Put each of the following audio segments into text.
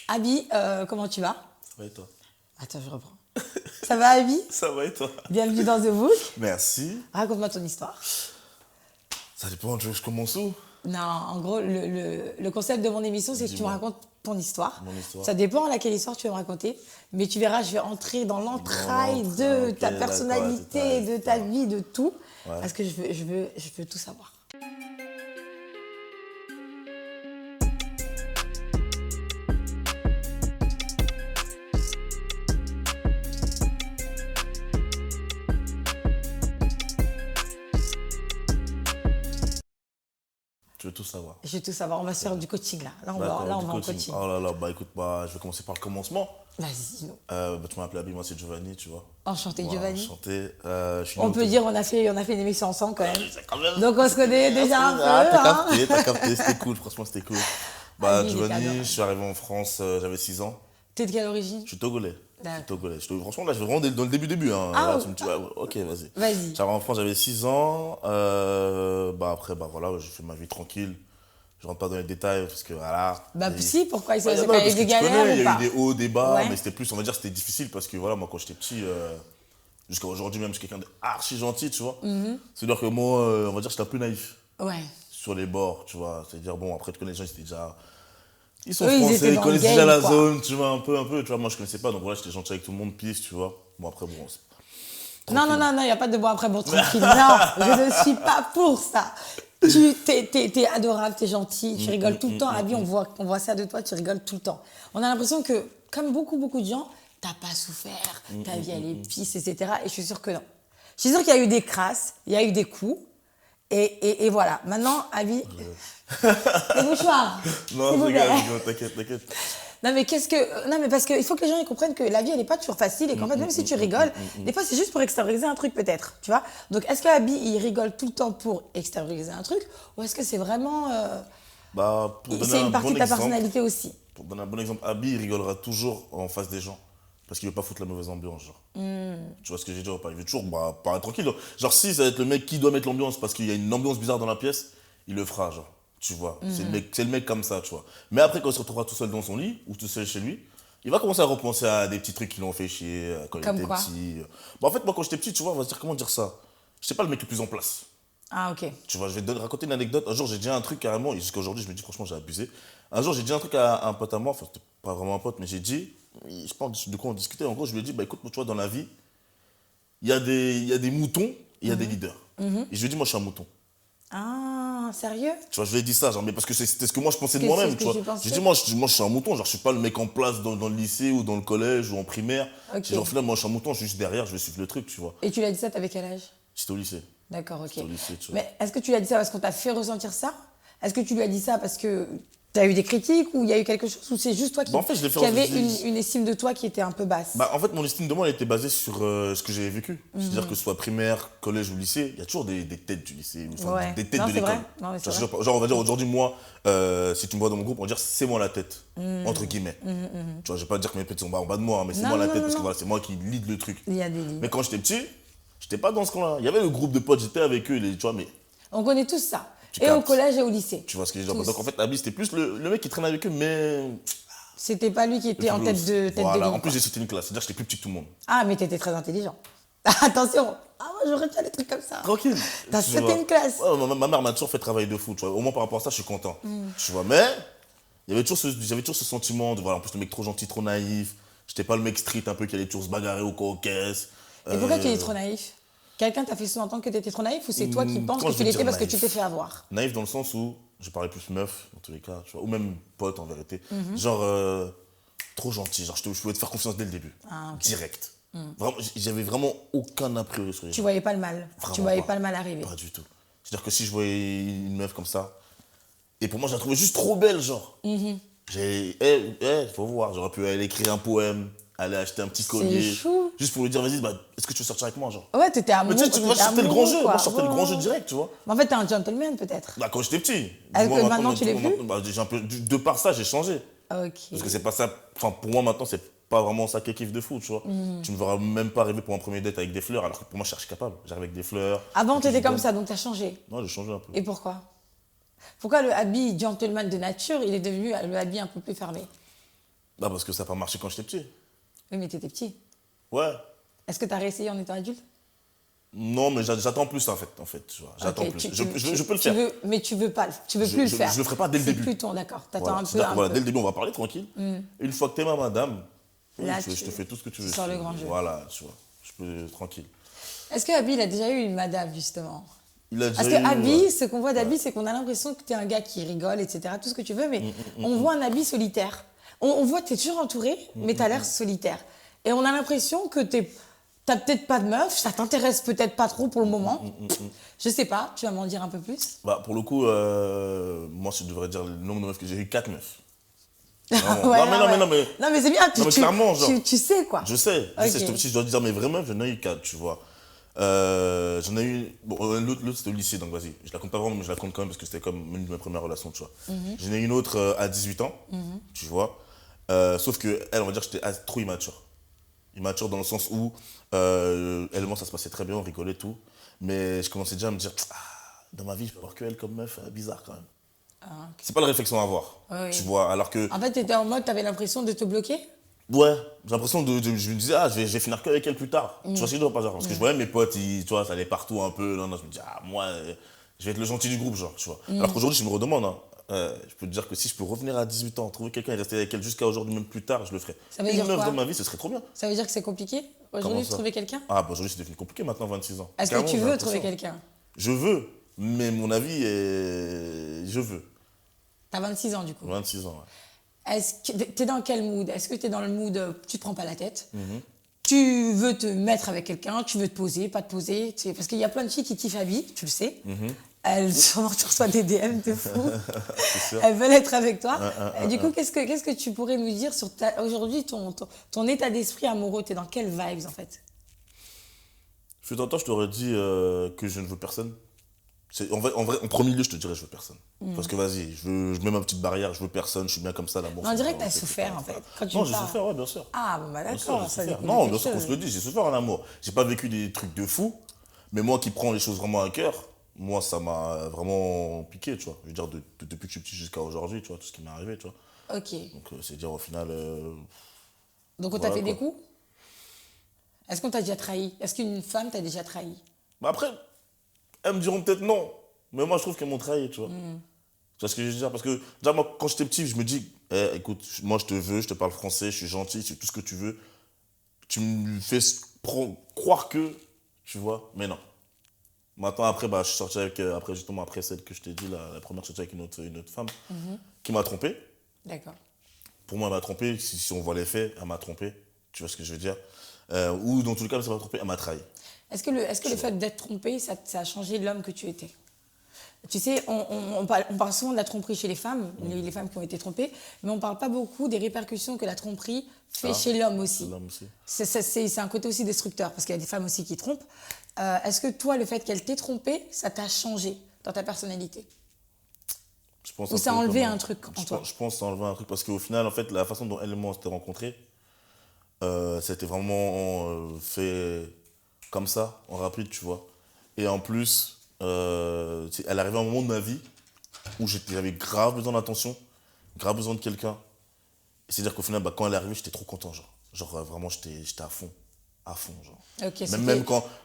Abi, comment tu vas? Ça va et toi? Attends, je reprends. Ça va, Abi? Ça va et toi? Bienvenue dans The Book. Merci. Raconte-moi ton histoire. Ça dépend, tu veux que je commence où? Non, en gros, le concept de mon émission, c'est que tu me Dis-moi. racontes ton histoire. Mon histoire. Ça dépend à laquelle histoire tu veux me raconter. Mais tu verras, je vais entrer dans l'entraille de ok, ta d'accord, personnalité, de ta vie, de tout. Ouais. Parce que je veux tout savoir. Tu veux tout savoir? Je veux tout savoir. On va se faire du coaching là. Là, on va D'accord, du en coaching. coaching. Oh là là, bah écoute, je vais commencer par le commencement. Vas-y, dis-nous. Tu m'as appelé Abi, moi c'est Giovanni, tu vois. Enchanté, Voilà, Giovanni. enchanté. Je suis On né peut dire on a fait une émission ensemble quand même. Quand même. Donc on se connaît déjà un peu. T'as capté, c'était cool, franchement c'était cool. Bah Abi, il est adorable. Giovanni, je suis arrivé en France, j'avais 6 ans. T'es de quelle origine? Je suis togolais. D'accord. Franchement, là, je vais vraiment dans le début. Hein. Ah, Là, ouais. tu me dis, ouais, ok, vas-y. Vas-y. J'arrive en France, j'avais 6 ans. Après, voilà, j'ai fait ma vie tranquille. Je rentre pas dans les détails parce que voilà. Bah Et- si, pourquoi il Ouais, y non, a parce eu que des tu galères connais, il ou y a pas? eu des hauts, des bas, Ouais. mais c'était plus, on va dire, c'était difficile parce que voilà, moi, quand j'étais petit, jusqu'à aujourd'hui même, je suis quelqu'un d'archi gentil, tu vois. C'est-à-dire que moi, on va dire, j'étais un peu naïf Ouais. sur les bords, tu vois. C'est-à-dire, bon, après, tu connais les gens, ils étaient déjà. Ils sont Eux, ils étaient français, ils dans connaissent le déjà game, la quoi. zone, tu vois, un peu, tu vois. Moi, je connaissais pas, donc voilà, j'étais gentil avec tout le monde, pisse, tu vois. Bon, après, bon. Non, il n'y a pas de bon après bon tranquille. Non, je ne suis pas pour ça. T'es adorable, t'es gentil, tu rigoles tout le temps. Abi, on voit ça de toi, tu rigoles tout le temps. On a l'impression que, comme beaucoup de gens, t'as pas souffert, ta vie elle est pisse, etc. Et je suis sûre que non. Je suis sûre qu'il y a eu des crasses, il y a eu des coups. Et voilà. Maintenant, Abi, les mouchoirs. Non, s'il vous je plaît. rigole, t'inquiète. Non mais parce qu'il faut que les gens ils comprennent que la vie elle n'est pas toujours facile et qu'en fait même si tu rigoles, des fois c'est juste pour extérioriser un truc peut-être, tu vois. Donc est-ce que Abi il rigole tout le temps pour extérioriser un truc ou est-ce que c'est vraiment Pour donner c'est un une partie bon de ta exemple, personnalité aussi? pour donner un bon exemple, Abi, il rigolera toujours en face des gens. Parce qu'il veut pas foutre la mauvaise ambiance, genre. Tu vois ce que j'ai dit ou pas? Il veut toujours paraître tranquille. Genre, si ça va être le mec qui doit mettre l'ambiance parce qu'il y a une ambiance bizarre dans la pièce, il le fera, genre. Tu vois. C'est le mec comme ça, tu vois. Mais après, quand il se retrouvera tout seul dans son lit ou tout seul chez lui, il va commencer à repenser à des petits trucs qui l'ont fait chier quand il Comme était quoi? petit. En fait, moi, quand j'étais petit, tu vois, on va se dire, comment dire ça? J'étais pas le mec le plus en place. Ah ok. Tu vois, je vais te raconter une anecdote. Un jour, j'ai dit un truc carrément, et jusqu'à aujourd'hui, je me dis, franchement, j'ai abusé. Un jour, j'ai dit un truc à un pote à moi, enfin, c'était pas vraiment un pote, mais j'ai dit, je pense de quoi on discutait. En gros, je lui ai dit, bah écoute, tu vois, dans la vie, il y a des moutons et il y a des leaders. Et je lui ai dit, moi, je suis un mouton. Ah sérieux? Tu vois, je lui ai dit ça, genre, mais parce que c'était ce que moi, je pensais de Que moi-même, c'est ce tu que vois. tu pensais? J'ai dit, moi, je suis un mouton, genre, je suis pas le mec en place dans le lycée ou dans le collège ou en primaire. Ok. C'est genre, au final, moi, je suis un mouton, je suis juste derrière, je vais suivre le truc, tu vois. Et tu lui as dit ça, t'avais quel âge? J'étais au lycée. D'accord, ok. J'étais au lycée, tu vois. Mais est-ce que tu lui as dit ça parce qu'on t'a fait ressentir ça? Est-ce que tu lui as dit ça parce que tu as eu des critiques ou il y a eu quelque chose ou c'est juste toi Bah, en fait, je l'ai fait qui avait ressentir. une estime de toi qui était un peu basse? En fait, mon estime de moi, elle était basée sur ce que j'avais vécu. C'est-à-dire que ce soit primaire, collège ou lycée, il y a toujours des têtes du lycée, enfin, Ouais. des têtes Non, de c'est l'école. vrai. Non, mais c'est Tu vois, vrai. genre, on va dire aujourd'hui, moi, si tu me vois dans mon groupe, on va dire c'est moi la tête, entre guillemets. Tu vois, je vais pas dire que mes petits sont en bas de moi, hein, mais c'est Non, moi la non, tête non, parce que non. voilà, c'est moi qui lead le truc. Il y a des limites. Mais quand j'étais petit, j'étais pas dans ce camp-là. Il y avait le groupe de potes, j'étais avec eux, tu vois, mais On connaît tous ça. Tu Et au captes. collège et au lycée. tu vois ce que je veux dire. Tous. Donc en fait, Abi, c'était plus le mec qui traînait avec eux, mais. C'était pas lui qui était en tête de Voilà, ligne, en plus, quoi. j'ai cité une classe, c'est-à-dire que j'étais plus petit que tout le monde. Ah, mais t'étais très intelligent. Attention. Ah, moi, j'aurais fait des trucs comme ça. Tranquille. T'as Tu sauté vois. une classe. Ouais, ma mère m'a toujours fait travailler de fou, tu vois. Au moins par rapport à ça, je suis content. Tu vois, mais j'avais toujours ce sentiment de, voilà, en plus, le mec trop gentil, trop naïf. J'étais pas le mec street un peu qui allait toujours se bagarrer au caisse. Et pourquoi tu es trop naïf? Quelqu'un t'a fait sous-entendre que t'étais trop naïf ou c'est toi qui penses Quand que je tu veux l'étais dire parce que tu naïf. t'es fait avoir? Naïf dans le sens où je parlais plus meuf, dans tous les cas, tu vois, ou même pote en vérité. Genre, trop gentil, genre, je pouvais te faire confiance dès le début. Ah, ok. Direct. Vraiment, j'avais vraiment aucun a priori sur les Tu gens. voyais pas le mal. Vraiment Tu voyais pas. pas le mal arriver. Pas du tout. C'est-à-dire que si je voyais une meuf comme ça, et pour moi, je la trouvais juste trop belle, genre. Faut voir, j'aurais pu aller écrire un poème, aller acheter un petit collier. chou. Juste pour lui dire, vas-y, est-ce que tu veux sortir avec moi, genre. Ouais, t'étais Mais amoureux. tu sais, moi, je sortais le grand jeu, moi, je sortais le grand jeu Ouais. direct, tu vois. Mais en fait, t'es un gentleman peut-être. Bah, quand j'étais petit. Est-ce Moi, que maintenant, tu l'es plus? j'ai un peu, de par ça, j'ai changé. Ok. Parce que c'est pas ça, enfin, pour moi, maintenant, c'est pas vraiment ça qui kiffe de fou, tu vois. Tu me verras même pas arriver pour un premier date avec des fleurs, alors que pour moi, je cherche capable. J'arrive avec des fleurs. Avant, et puis t'étais je comme donne. ça, donc t'as changé. Non, j'ai changé un peu. Et pourquoi? Pourquoi le habit gentleman de nature, il est devenu le habit un peu plus fermé? Bah, parce que ça n'a pas marché quand j'étais petit. Oui, mais t'étais petit. Ouais. Est-ce que t'as réessayé en étant adulte? Non, mais j'attends plus, en fait, tu vois. J'attends Ok, plus. tu- Je, tu- je peux le tu faire. veux, mais tu veux pas, tu veux plus le faire. Je le ferai pas dès le début. C'est plus ton, d'accord. T'attends Voilà. un peu, C'est-à-dire que un voilà, peu. dès le début, on va parler tranquille. Une fois que t'es ma madame, oui, Là, je te fais tout ce que tu veux. sors le grand jeu. Voilà, tu vois. Je peux tranquille. Est-ce que Abby, il a déjà eu une madame, justement? Il a Parce déjà que eu, Abby, ouais. ce qu'on voit d'Abby, c'est qu'on a l'impression que tu es un gars qui rigole, etc., tout ce que tu veux, mais on voit un Abby solitaire. On voit que tu es toujours entouré, mais tu as l'air solitaire. Et on a l'impression que t'as peut-être pas de meuf, ça t'intéresse peut-être pas trop pour le moment. Je sais pas, tu vas m'en dire un peu plus? Bah, pour le coup, moi, je devrais dire le nombre de meufs que j'ai eu, 4 meufs. Vraiment. Ouais, non, mais Non, mais c'est bien, non, mais clairement, genre. tu sais quoi. Je sais, Ok. si je dois dire mes vraies meufs, j'en ai eu 4, tu vois. J'en ai eu. Bon, l'autre c'était au lycée, donc vas-y. Je la compte pas vraiment, mais je la compte quand même parce que c'était comme une de mes premières relations, tu vois. J'en ai eu une autre à 18 ans, tu vois. Sauf que elle, on va dire que j'étais trop immature. Immature dans le sens où, elle, moi, ça se passait très bien, on rigolait tout. Mais je commençais déjà à me dire, ah, dans ma vie, je peux avoir que elle comme meuf, bizarre quand même. Ah, ok. C'est pas la réflexion à avoir, Oui. tu vois. Alors que. En fait, tu étais en mode, tu avais l'impression de te bloquer? Ouais, j'ai l'impression je me disais, ah, je vais finir qu'avec elle plus tard. Tu vois ce que je veux dire, pas genre, parce que je voyais mes potes, tu vois, ça allait partout un peu. Non, je me dis, ah, moi, je vais être le gentil du groupe, genre, tu vois. Alors qu'aujourd'hui, je me redemande, hein, je peux te dire que si je peux revenir à 18 ans, trouver quelqu'un et rester avec elle jusqu'à aujourd'hui, même plus tard, je le ferai. Ça veut Une dire meuf quoi? dans ma vie, ce serait trop bien. Ça veut dire que c'est compliqué Comment aujourd'hui de ça? trouver quelqu'un? Ah, bah aujourd'hui, c'est devenu compliqué maintenant, 26 ans. Est-ce que Clairement, tu j'ai veux l'impression. trouver quelqu'un? Je veux, mais mon avis est. Je veux. T'as 26 ans du coup. 26 ans, ouais. Est-ce que t'es dans quel mood? Est-ce que t'es dans le mood tu te prends pas la tête? Tu veux te mettre avec quelqu'un, tu veux te poser, pas te poser, parce qu'il y a plein de filles qui kiffent Abby, tu le sais. Elles sûrement tu reçois des DM de fou. C'est sûr. Elles veulent être avec toi. Et du coup, qu'est-ce que tu pourrais nous dire sur aujourd'hui ton état d'esprit amoureux? T'es dans quelles vibes en fait? Fut un temps, je t'aurais dit que je ne veux personne. En vrai, en premier lieu, je te dirais je veux personne. Parce que vas-y, je mets ma petite barrière, je veux personne, je suis bien comme ça, l'amour. On c'est dirait bon, que t'as c'est souffert tout, en fait. Quand tu Non, me j'ai parles. souffert, ouais, bien sûr. Ah, bon, bah Bien sûr, d'accord. j'ai Ça souffert. découle de Non, quelque bien sûr qu'on chose. se le dit, j'ai souffert en amour. J'ai pas vécu des trucs de fou, mais moi qui prends les choses vraiment à cœur, moi ça m'a vraiment piqué, tu vois. Je veux dire, depuis que je suis petit jusqu'à aujourd'hui, tu vois, tout ce qui m'est arrivé, tu vois. Ok. Donc c'est dire au final. Donc on t'a Voilà, fait des quoi. coups? Est-ce qu'on t'a déjà trahi? Est-ce qu'une femme t'a déjà trahi? Mais après, elles me diront peut-être non, mais moi je trouve qu'elles m'ont trahi, tu vois. Tu vois ce que je veux dire? Parce que déjà, moi, quand j'étais petit, je me dis, écoute, moi je te veux, je te parle français, je suis gentil, c'est tout ce que tu veux. Tu me fais croire que, tu vois, mais non. Maintenant, après, bah, je suis sorti avec, après celle que je t'ai dit, la première sortie avec une autre femme, qui m'a trompé. D'accord. Pour moi, elle m'a trompé. Si on voit les faits, elle m'a trompé. Tu vois ce que je veux dire? Ou dans tous les cas, elle m'a trompé, elle m'a trahi. Est-ce que le fait d'être trompé, ça a changé l'homme que tu étais? Tu sais, on parle souvent de la tromperie chez les femmes, les femmes qui ont été trompées, mais on ne parle pas beaucoup des répercussions que la tromperie fait chez l'homme aussi. L'homme aussi. C'est un côté aussi destructeur, parce qu'il y a des femmes aussi qui trompent. Est-ce que toi, le fait qu'elle t'ait trompé, ça t'a changé dans ta personnalité? Je pense Ou un ça a peu enlevé comme- un truc en toi? Je pense que ça a enlevé un truc parce qu'au final, en fait, la façon dont elle et moi on s'était rencontrés, c'était vraiment fait comme ça, en rapide, tu vois. Et en plus, elle arrivait à un moment de ma vie où j'avais grave besoin d'attention, grave besoin de quelqu'un. Et c'est-à-dire qu'au final, bah, quand elle est arrivée, j'étais trop content, genre. Genre, vraiment, j'étais à fond, genre. Ok,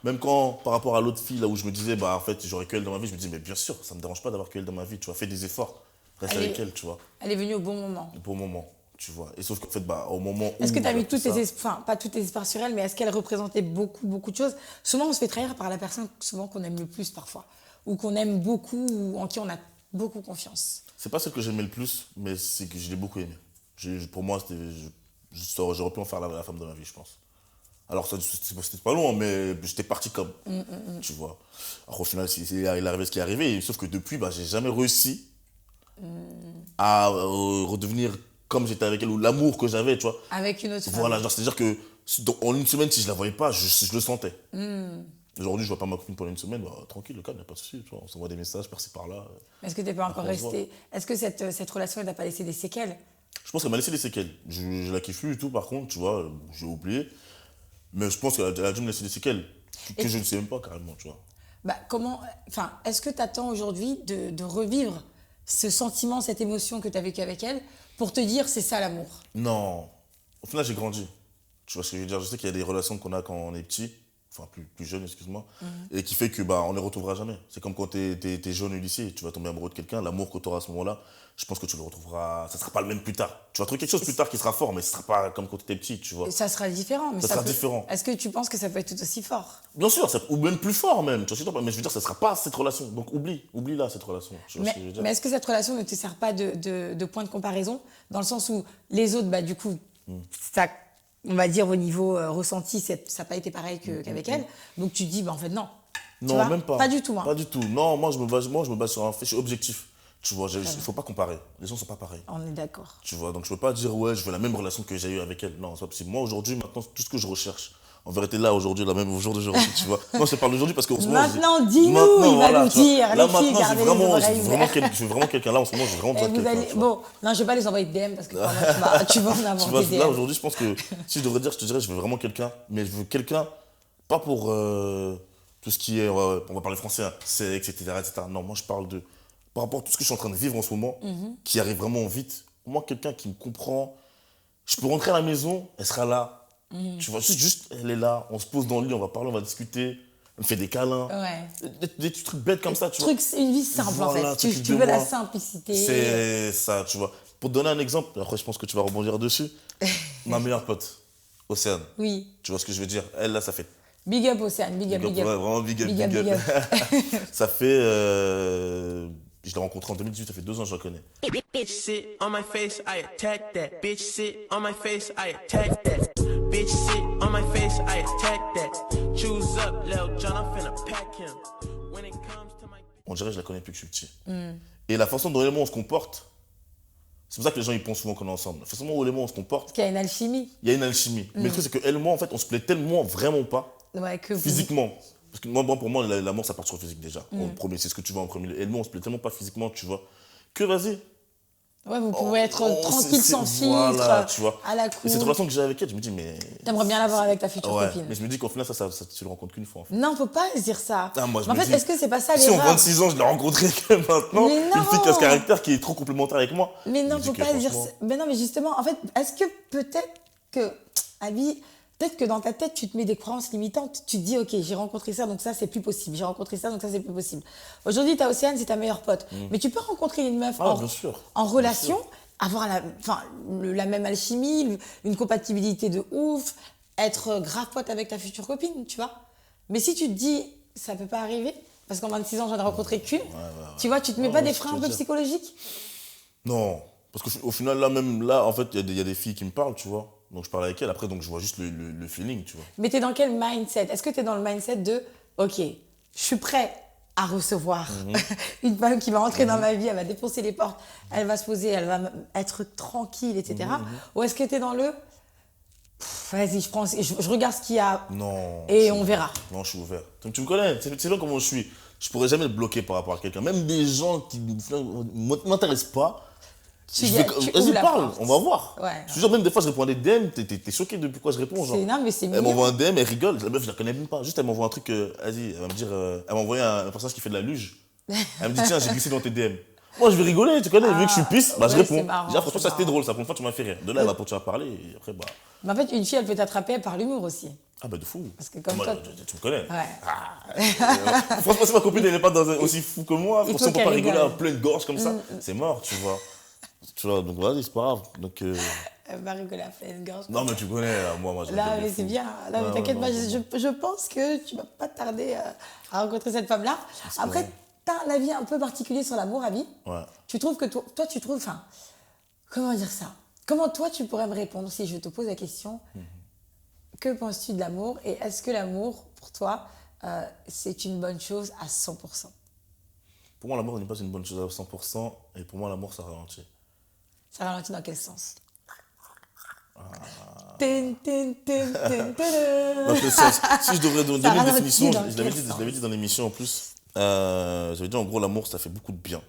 Même quand, par rapport à l'autre fille, là où je me disais, bah, en fait, j'aurais que elle dans ma vie, je me disais, mais bien sûr, ça me dérange pas d'avoir que elle dans ma vie, tu vois. Fais des efforts, reste Elle avec est- elle, tu vois. Elle est venue au bon moment. Au bon moment, tu vois. Et sauf qu'en fait, bah, au moment où. Est-ce que tu as mis j'ai tous fait tes ça- espoirs, enfin, pas tous tes espoirs sur elle, mais est-ce qu'elle représentait beaucoup, beaucoup de choses? Souvent, on se fait trahir par la personne souvent qu'on aime le plus parfois, ou qu'on aime beaucoup, ou en qui on a beaucoup confiance. C'est pas celle que j'aimais le plus, mais c'est que je l'ai beaucoup aimé. Pour moi, j'aurais pu en faire la femme de ma vie, je pense. Alors, c'était pas long, mais j'étais parti comme, tu vois. Alors, au final, il est arrivé ce qui est arrivé, sauf que depuis, bah, j'ai jamais réussi à redevenir comme j'étais avec elle, ou l'amour que j'avais, tu vois. Avec une autre femme. Voilà, genre, c'est-à-dire que en une semaine, si je la voyais pas, je le sentais. Aujourd'hui, je vois pas ma copine pendant une semaine, bah, tranquille, le calme, y a pas de souci, tu vois. On s'envoie des messages par-ci par-là. Est-ce que tu n'es pas encore Après, on se voit. resté? Est-ce que cette relation, elle n'a pas laissé des séquelles? Je pense qu'elle m'a laissé des séquelles. Je la kiffe plus du tout, par contre, tu vois, j'ai oublié. Mais je pense qu'elle a dû me laisser des séquelles que je ne sais même pas carrément, tu vois. Bah, enfin, est-ce que tu attends aujourd'hui de revivre ce sentiment, cette émotion que tu as vécue avec elle pour te dire c'est ça l'amour. Non. Au final, j'ai grandi. Tu vois ce que je veux dire? Je sais qu'il y a des relations qu'on a quand on est petit, enfin plus jeune, excuse-moi, et qui fait que on ne les retrouvera jamais. C'est comme quand t'es jeune au lycée, tu vas tomber amoureux de quelqu'un, l'amour que tu auras à ce moment-là, je pense que tu le retrouveras, ça ne sera pas le même plus tard. Tu vas trouver quelque chose plus tard qui sera fort, mais ce ne sera pas comme quand tu étais petit, tu vois. Et ça sera différent. Mais Ça sera différent. Est-ce que tu penses que ça peut être tout aussi fort? Bien sûr, ou même plus fort même, tu vois, mais je veux dire, ça ne sera pas cette relation. Donc oublie-là cette relation. Tu vois ce que je veux dire? Mais est-ce que cette relation ne te sert pas de point de comparaison, dans le sens où les autres, du coup, ça, on va dire au niveau ressenti, ça n'a pas été pareil qu'avec elle. Donc tu te dis, en fait, non. Non, même pas. Pas du tout, moi. Pas du tout. Non, moi, je me base sur un fait, je suis objectif. Tu vois, il ne faut pas comparer. Les gens ne sont pas pareils. On est d'accord. Tu vois, donc je ne peux pas dire, ouais, je veux la même relation que j'ai eue avec elle. Non, c'est pas possible. Moi, aujourd'hui, maintenant, tout ce que je recherche, en vérité, là, aujourd'hui, la même au jour d'aujourd'hui, tu vois. Non, je te parle d'aujourd'hui parce qu'en ce moment. Maintenant, dis-nous, il va nous dire. Là, Les filles, maintenant, gardez les oreilles ouvertes. je veux vraiment quelqu'un. Là, en ce moment, je veux vraiment quelqu'un. Tu vois. Bon, non, je vais pas les envoyer de DM parce que tu vas en avoir Tu vois, des là, DM. aujourd'hui, je pense que si je devrais dire, je te dirais, je veux vraiment quelqu'un. Mais je veux quelqu'un, pas pour tout ce qui est, on va parler français, hein, sexe, etc., etc. Non, moi, je parle de. Par rapport à tout ce que je suis en train de vivre en ce moment, qui arrive vraiment vite, moi, quelqu'un qui me comprend, je peux rentrer à la maison, elle sera là. Tu vois, juste, elle est là, on se pose dans le lit, on va parler, on va discuter, elle me fait des câlins. Ouais. Des trucs bêtes comme ça, tu vois. C'est une vie simple, Voilà, en fait. Tu veux la simplicité. C'est ça, tu vois. Pour te donner un exemple, après, je pense que tu vas rebondir dessus. Ma meilleure pote, Océane. Oui. Tu vois ce que je veux dire? Elle, là, ça fait. Big up, Océane. Big up. Ouais, vraiment big up. Big up. Ça fait. Je l'ai rencontrée en 2018, ça fait 2 ans que je la connais. Bitch sit on my face, I attack that. Bitch sit on my face, I attack that. Bitch sit on my face, I attack that. Choose up, Lil John, I'm finna pack him. When it comes to my... On dirait que je la connais depuis que je suis petit. Et la façon dont on se comporte, c'est pour ça que les gens ils pensent souvent qu'on est ensemble. La façon dont on se comporte, Parce qu'il y a une alchimie. il y a une alchimie. Mais le truc, c'est qu'elle et moi, en fait, on se plaît tellement vraiment pas, Ouais, que vous... physiquement. Parce que moi, pour moi, l'amour, ça part sur le physique déjà. En premier, c'est ce que tu vois en premier. Et moi, on se plaît tellement pas physiquement, tu vois, que vas-y. Ouais, vous pouvez être tranquille, sans filtre, voilà, tu vois. à la Et cool. cette relation que j'ai avec elle, je me dis, mais. T'aimerais bien l'avoir avec ta future Ouais, copine. mais je me dis qu'au final, ça, tu le rencontres qu'une fois. En fait. Non, faut pas se dire ça. Ah, moi, je Mais en me fait, dis, est-ce que c'est pas ça si en l'erreur? 26 ans, je l'ai rencontrée que maintenant, Mais une fille qui a ce non. caractère qui est trop complémentaire avec moi. Mais non, je me faut dis que pas dire franchement- ça. Mais non, mais justement, en fait, est-ce que peut-être que, Abby, peut-être que dans ta tête, tu te mets des croyances limitantes. Tu te dis, ok, j'ai rencontré ça, donc ça, c'est plus possible. J'ai rencontré ça, donc ça, c'est plus possible. Aujourd'hui, t'as Océane, c'est ta meilleure pote. Mais tu peux rencontrer une meuf Ah, bien sûr. en Bien relation, sûr. avoir la même alchimie, une compatibilité de ouf, être grave pote avec ta future copine, tu vois. Mais si tu te dis, ça peut pas arriver, parce qu'en 26 ans, j'en ai rencontré qu'une, tu vois, tu te mets Ouais, pas ouais, des je freins te un peu dis. psychologiques? Non, parce qu'au final, là, même là, en fait, il y a des filles qui me parlent, tu vois. Donc, je parle avec elles, après, donc, je vois juste le feeling, tu vois. Mais t'es dans quel mindset? Est-ce que t'es dans le mindset de, ok, je suis prêt à recevoir une femme qui va entrer dans ma vie, elle va défoncer les portes, elle va se poser, elle va être tranquille, etc. Ou est-ce que t'es dans le, vas-y, je regarde ce qu'il y a Non. et on verra. Non, je suis ouvert. Donc, tu me connais, c'est là comment je suis. Je pourrais jamais le bloquer par rapport à quelqu'un. Même des gens qui ne m'intéressent pas. Tu Vas-y, ouvres la parle, porte. on va voir. Ouais. Je te jure, même des fois, je réponds à des DM, t'es choqué de pourquoi je réponds, genre. Non, mais c'est Elle mignon. m'envoie un DM, elle rigole, la meuf, je la connais même pas. Juste, elle m'envoie un truc, vas-y, elle va me dire, elle m'a envoyé un personnage qui fait de la luge. Elle me dit, tiens, j'ai glissé dans tes DM. Moi, je vais rigoler, tu connais, vu que je suis pisse, je ouais, réponds. c'est marrant, Je dis, ah, franchement, c'est ça c'était drôle, ça, pour une fois, tu m'as fait rire. De là, elle va continuer à parler, et après, bah. Mais en fait, une fille, elle peut t'attraper par l'humour aussi. Ah, bah, de fou. Parce que comme Moi, toi- tu me connais. Ouais. Franchement, si ma copine, elle n'est pas aussi fou que moi, Il pour faut si on peut qu'elle pas rigoler à rigole. pleine gorge comme ça, c'est mort, tu vois. Tu vois, donc vas-y, c'est pas grave. Donc, Elle va rigoler à pleine gorge. non, mais tu connais, moi, je Là, rigole de mais fou. c'est bien. Là, mais Ouais, t'inquiète ouais, pas, non, je pense que tu vas pas tarder à rencontrer cette femme-là. Après, t'as un avis un peu particulier sur l'amour, Abby. Ouais. Tu trouves que toi, tu trouves, enfin, comment dire ça? Comment toi, tu pourrais me répondre si je te pose la question, que penses-tu de l'amour et est-ce que l'amour, pour toi, c'est une bonne chose à 100%? Pour moi, l'amour n'est pas une bonne chose à 100%, et pour moi, l'amour, ça ralentit. Ça ralentit dans quel sens? Dans quel sens? Si je devrais donner une ralentit définition, dans je quel l'avais sens? dit dans l'émission en plus, j'avais dit en gros, l'amour, ça fait beaucoup de bien.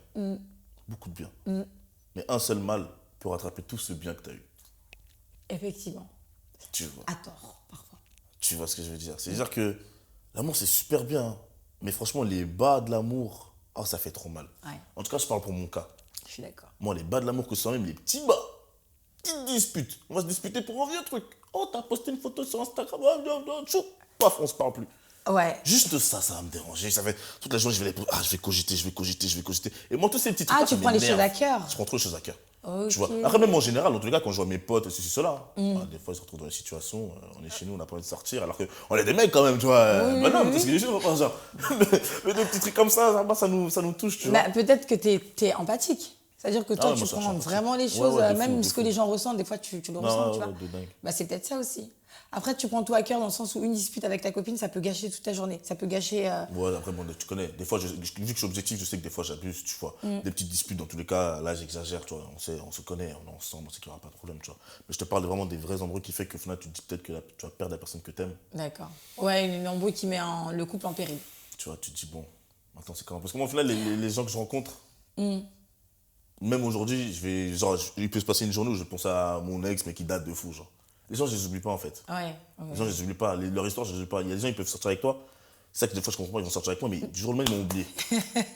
Beaucoup de bien. Mais un seul mal peut rattraper tout ce bien que tu as eu. Effectivement. Tu vois. À tort, parfois. Tu vois ce que je veux dire? C'est-à-dire que l'amour, c'est super bien. Hein. Mais franchement, les bas de l'amour, oh, ça fait trop mal. Ouais. En tout cas, je parle pour mon cas. Je suis d'accord. Moi, les bas de l'amour, que ce soit même les petits bas, Petite dispute. On va se disputer pour un vieux truc. Oh, t'as posté une photo sur Instagram. Tchou, paf, on se parle plus. Ouais. Juste ça va me déranger. Ça fait toute la journée, je vais cogiter. Et moi, tous ces petits trucs. Ah, tu prends les choses à cœur. Je prends trop les choses à cœur. Ok. Tu vois. Après, même en général, en tous les cas, quand je vois mes potes, ceci, cela, des fois, ils se retrouvent dans des situations, on est chez nous, on n'a pas envie de sortir, alors qu'on est des mecs quand même, tu vois. Non, parce que les gens, genre, mais des petits trucs comme ça, ça nous touche, tu vois. Bah, peut-être que t'es empathique. C'est-à-dire que toi, Ah, tu moi, ça, prends je suis vraiment les empathique. choses, Ouais, de même fou, ce de que fou. les gens ressentent, des fois, tu le ressens, tu vois. de dingue. Bah, c'est peut-être ça aussi. Après, tu prends tout à cœur dans le sens où une dispute avec ta copine, ça peut gâcher toute ta journée. Ça peut gâcher. Ouais, après, bon, tu connais, des fois, vu que je suis objectif, je sais que des fois, j'abuse, tu vois. Des petites disputes, dans tous les cas, là, j'exagère, tu vois. On se connaît, on est ensemble, on sait qu'il n'y aura pas de problème, tu vois. Mais je te parle vraiment des vrais endroits qui fait qu'au final, tu te dis peut-être que tu vas perdre la personne que t'aimes. D'accord. Ouais, une embrouille qui met le couple en péril. Tu vois, tu te dis, bon, maintenant, c'est comment. Parce que moi, au final, les gens que je rencontre, même aujourd'hui, il peut se passer une journée où je pense à mon ex, mais qui date de fou, genre. Les gens, je les oublie pas, en fait. Ouais. Les gens, je les oublie pas. Leur histoire, je les oublie pas. Il y a des gens, ils peuvent sortir avec toi. C'est ça que des fois, je comprends pas, ils vont sortir avec moi, mais du jour au lendemain, ils m'ont oublié.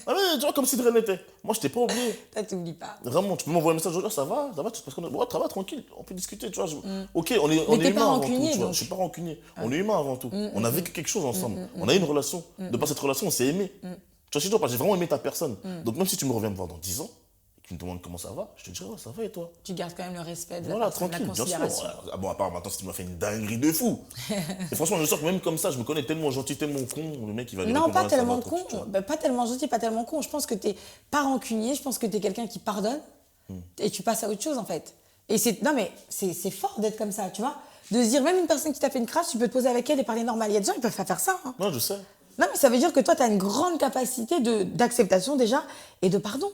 Ah mais tu vois, comme si de rien n'était. Moi, je t'ai pas oublié. Toi, t'oublies pas. Vraiment, tu peux m'envoyer un message, oh, ça va, tu passes comme ça va, tranquille, on peut discuter, tu vois. Ok, on est t'es pas humain avant tout, rancunier, tu vois. donc. Je suis pas rancunier. On est humain avant tout. On a vécu quelque chose ensemble. On a eu une relation. De par cette relation, on s'est aimé. Tu vois, je te dis, j'ai vraiment aimé ta personne. Donc même si tu me reviens me voir dans 10 ans, et que tu me demandes comment ça va, je te dirai, oh, ça va et toi? Tu gardes quand même le respect de la Voilà, personne, la tranquille, bien sûr. considération. Ah bon, à part maintenant, si tu m'as fait une dinguerie de fou. Et franchement, je sens que même comme ça, je me connais tellement gentil, tellement con, le mec, il va lui Non, répondre, pas ah, ça va, tellement tranquille, con, tu vois. bah, pas tellement gentil, pas tellement con. Je pense que t'es pas rancunier, je pense que t'es quelqu'un qui pardonne et tu passes à autre chose en fait. Et non mais c'est fort d'être comme ça, tu vois. De se dire, même une personne qui t'a fait une crasse, tu peux te poser avec elle et parler normal. Il y a des gens, ils peuvent pas faire ça. Hein. Non, je sais. Non mais ça veut dire que toi, t'as une grande capacité d'acceptation déjà et de pardon.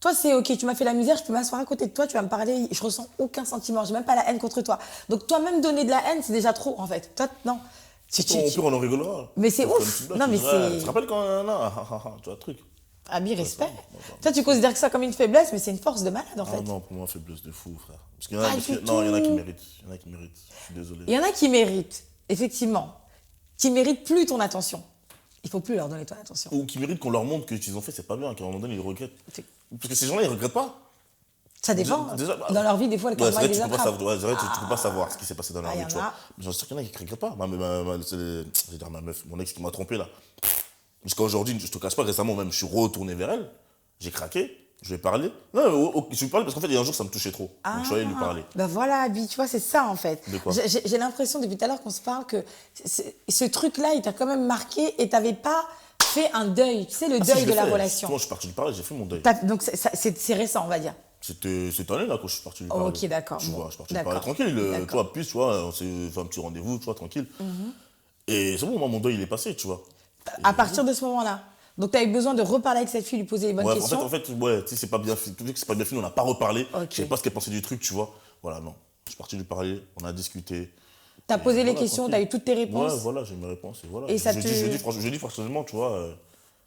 Toi, c'est ok, tu m'as fait la misère, je peux m'asseoir à côté de toi, tu vas me parler, je ressens aucun sentiment, j'ai même pas la haine contre toi. Donc toi-même donner de la haine, c'est déjà trop en fait. Toi, non. Au pire, on en rigolera. Mais c'est Comme ouf. tu dis, Non, mais c'est- Tu te rappelles quand tu vois le truc. Ami, respect. Toi, tu considères que ça comme une faiblesse, mais c'est une force de malade en fait. Ah non, pour moi, faiblesse de fou, frère. Parce qu'il y Pas du non, il y en a qui tout. méritent. Il y en a qui méritent. Je suis désolé. Il y en a qui méritent, effectivement, qui méritent plus ton attention. Il faut plus leur donner ton attention. Ou qui méritent qu'on leur montre que ce qu'ils ont fait, c'est pas bien, qu'à un moment donné, ils regrettent. C'est- Parce que ces gens-là, ils regrettent pas. Ça dépend. Déjà, Dans leur vie, des fois, le Ouais, c'est karma vrai, les tu peux pas attrape. savoir, ouais, c'est vrai, tu peux pas savoir ce qui s'est passé dans leur Ah, vie, y en tu vois. a. Mais j'en sais qu'il y en a qui ne regrettent pas. C'est ma meuf, mon ex qui m'a trompé là. Jusqu'à aujourd'hui, je te cache pas, récemment même, je suis retourné vers elle, j'ai craqué, je lui ai parlé. Non, je lui ai parlé parce qu'en fait, il y a un jour, ça me touchait trop. Donc je suis allé lui parler. Ben voilà, Abby, tu vois, c'est ça en fait. De quoi? J'ai l'impression depuis tout à l'heure qu'on se parle que ce truc-là, il t'a quand même marqué et t'avais pas fait un deuil, tu sais, le Ah, si, deuil je de l'ai la fait. relation. Moi, je suis parti lui parler, j'ai fait mon deuil. Donc c'est récent, on va dire. C'était cette année là quand je suis parti lui parler. Ok, d'accord. Tu Bon, vois, je suis parti lui parler d'accord. tranquille. D'accord. Toi, puis, tu vois, on s'est fait un petit rendez-vous, tu vois, tranquille. Et c'est bon, moi, mon deuil, il est passé, tu vois. À partir de ce moment-là. Donc tu as eu besoin de reparler avec cette fille, lui poser les bonnes Ouais, questions. en fait, ouais, tu sais, c'est pas bien fini. Tout que c'est pas bien fini, on n'a pas reparlé. Ok. Je sais pas ce qu'elle pensait du truc, tu vois. Voilà, non. Je suis parti lui parler, on a discuté. Tu as posé les Voilà, questions, tu tranquille. as eu toutes tes réponses. Ouais, voilà, j'ai mes réponses. Et voilà. Et ça je dis franchement, tu vois,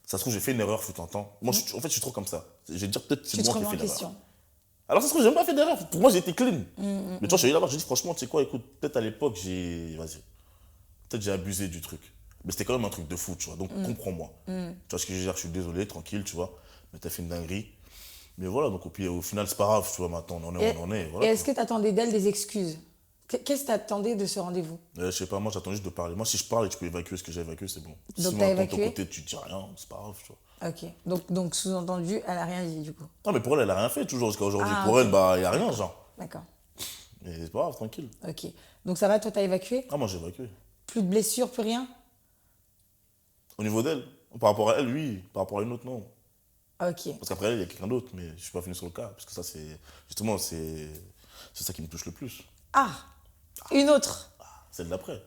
ça se trouve, j'ai fait une erreur, fut un temps. Moi, en fait, je suis trop comme ça. Je vais te dire, peut-être c'est Tu te moi qui ai remets en fait l'erreur. question. Alors, ça se trouve, j'ai même pas fait d'erreur. Pour moi, j'ai été clean. Mais tu vois, je suis allé là-bas, j'ai dit, franchement, tu sais quoi, écoute, peut-être à l'époque, vas-y. Peut-être j'ai abusé du truc. Mais c'était quand même un truc de fou, tu vois. Donc, comprends-moi. Tu vois ce que je veux dire, je suis désolé, tranquille, tu vois. Mais t'as fait une dinguerie. Mais voilà, donc au final, c'est pas grave, tu vois, maintenant, on en est, on en est. Et Voilà, est-ce que tu attendais d'elle des excuses? Qu'est-ce que tu attendais de ce rendez-vous? Je sais pas, moi, j'attends juste de parler. Moi, si je parle et tu peux évacuer ce que j'ai évacué, c'est bon. Donc, Sinon, t'as attends, de ton évacué côté, tu dis rien, c'est pas grave, tu vois. Ok. Donc sous-entendu, elle a rien dit du coup. Non, mais pour elle, elle a rien fait, toujours, jusqu'à aujourd'hui. Ah, Pour ok. elle, bah, il y a rien, genre. D'accord. Mais c'est pas grave, tranquille. Ok. Donc ça va, toi, t'as évacué? Ah, moi, j'ai évacué. Plus de blessures, plus rien? Au niveau d'elle, par rapport à elle, oui. Par rapport à une autre, non. Ok. Parce qu'après elle, il y a quelqu'un d'autre, mais je suis pas venu sur le cas. Parce que ça, c'est. Justement, c'est ça qui me touche le plus. Ah, une autre. Celle d'après.